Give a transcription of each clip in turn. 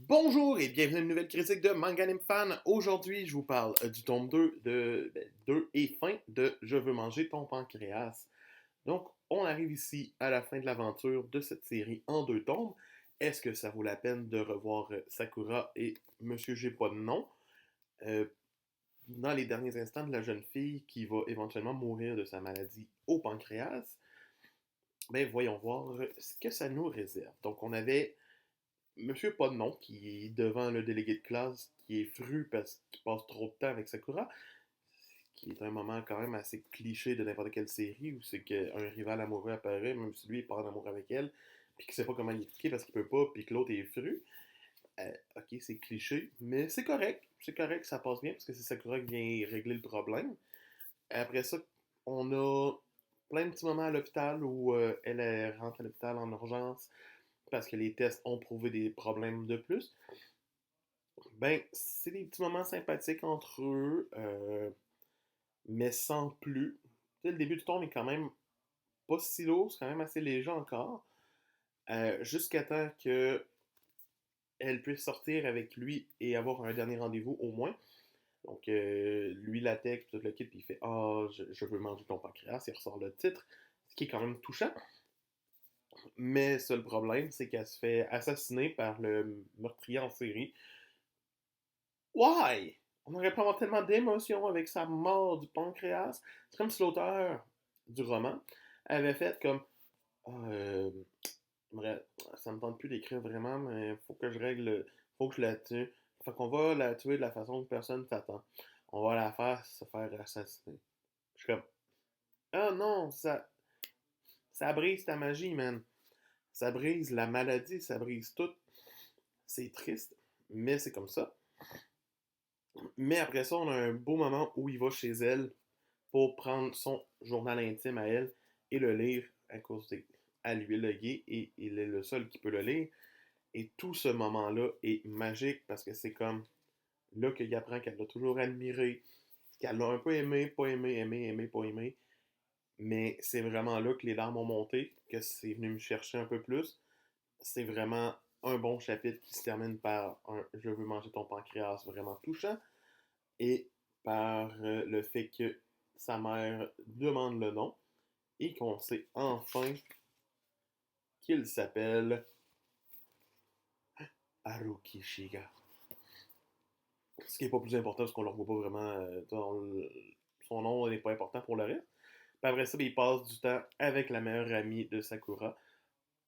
Bonjour et bienvenue à une nouvelle critique de Manga Anime Fan. Aujourd'hui, je vous parle du tome 2 2 et fin de Je veux manger ton pancréas. Donc, on arrive ici à la fin de l'aventure de cette série en deux tomes. Est-ce que ça vaut la peine de revoir Sakura et Monsieur J'ai pas de nom euh, dans les derniers instants de la jeune fille qui va éventuellement mourir de sa maladie au pancréas? Ben, voyons voir ce que ça nous réserve. Donc, on avait Monsieur Pas de nom, qui est devant le délégué de classe, qui est fru parce qu'il passe trop de temps avec Sakura, qui est un moment quand même assez cliché de n'importe quelle série où c'est qu'un rival amoureux apparaît, même si lui il part en amour avec elle, puis qu'il sait pas comment y expliquer parce qu'il peut pas, puis que l'autre est fru. Ok, c'est cliché, mais c'est correct, ça passe bien parce que c'est Sakura qui vient régler le problème. Après ça, on a plein de petits moments à l'hôpital où elle rentre à l'hôpital en urgence parce que les tests ont prouvé des problèmes de plus. Ben, c'est des petits moments sympathiques entre eux, mais sans plus. Tu sais, le début du tome est quand même pas si lourd, c'est quand même assez léger encore, jusqu'à temps que elle puisse sortir avec lui et avoir un dernier rendez-vous au moins. Donc, lui la texte, tout le kit, puis il fait Ah, je veux manger ton pancréas, il ressort le titre, ce qui est quand même touchant. Mais seul problème, c'est qu'elle se fait assassiner par le meurtrier en série. Why? On aurait pas avoir tellement d'émotions avec sa mort du pancréas. C'est comme si l'auteur du roman avait fait comme Ah, ça me tente plus d'écrire vraiment, mais faut que je règle, faut que je la tue. Fait qu'on va la tuer de la façon que personne s'attend. On va la faire se faire assassiner. Je suis comme Ah non, ça brise ta magie, man. Ça brise la maladie, ça brise tout. C'est triste, mais c'est comme ça. Mais après ça, on a un beau moment où il va chez elle pour prendre son journal intime à elle et le lire à cause à lui le gay et il est le seul qui peut le lire. Et tout ce moment-là est magique parce que c'est comme là qu'il apprend qu'elle l'a toujours admiré, qu'elle l'a un peu aimé, pas aimé, aimé, aimé, pas aimé. Mais c'est vraiment là que les larmes ont monté, que c'est venu me chercher un peu plus. C'est vraiment un bon chapitre qui se termine par un Je veux manger ton pancréas vraiment touchant et par le fait que sa mère demande le nom et qu'on sait enfin qu'il s'appelle Haruki Shiga. Ce qui n'est pas plus important parce qu'on ne le voit pas vraiment. Son nom n'est pas important pour le reste. Puis après ça, il passe du temps avec la meilleure amie de Sakura.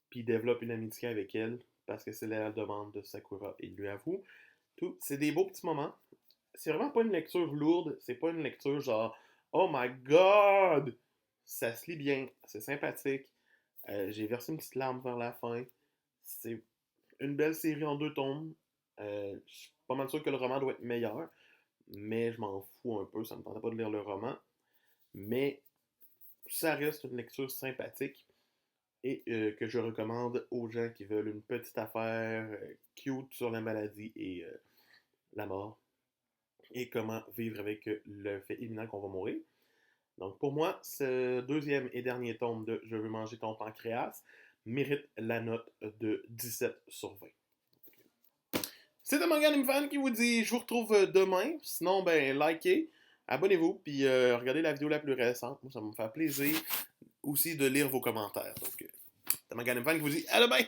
Puis il développe une amitié avec elle parce que c'est la demande de Sakura. Il lui avoue. Tout. C'est des beaux petits moments. C'est vraiment pas une lecture lourde. C'est pas une lecture genre Oh my god! Ça se lit bien. C'est sympathique. J'ai versé une petite larme vers la fin. C'est une belle série en deux tomes. Je suis pas mal sûr que le roman doit être meilleur, mais je m'en fous un peu, ça me tentait pas de lire le roman. Mais ça reste une lecture sympathique et que je recommande aux gens qui veulent une petite affaire cute sur la maladie et la mort et comment vivre avec le fait imminent qu'on va mourir. Donc pour moi, ce deuxième et dernier tome de Je veux manger ton pancréas mérite la note de 17 sur 20. C'est un Manga Anime Fan qui vous dit je vous retrouve demain. Sinon, ben, likez, abonnez-vous, puis regardez la vidéo la plus récente. Moi, ça va me faire plaisir aussi de lire vos commentaires. Donc, c'est un Manga Anime Fan qui vous dit à demain!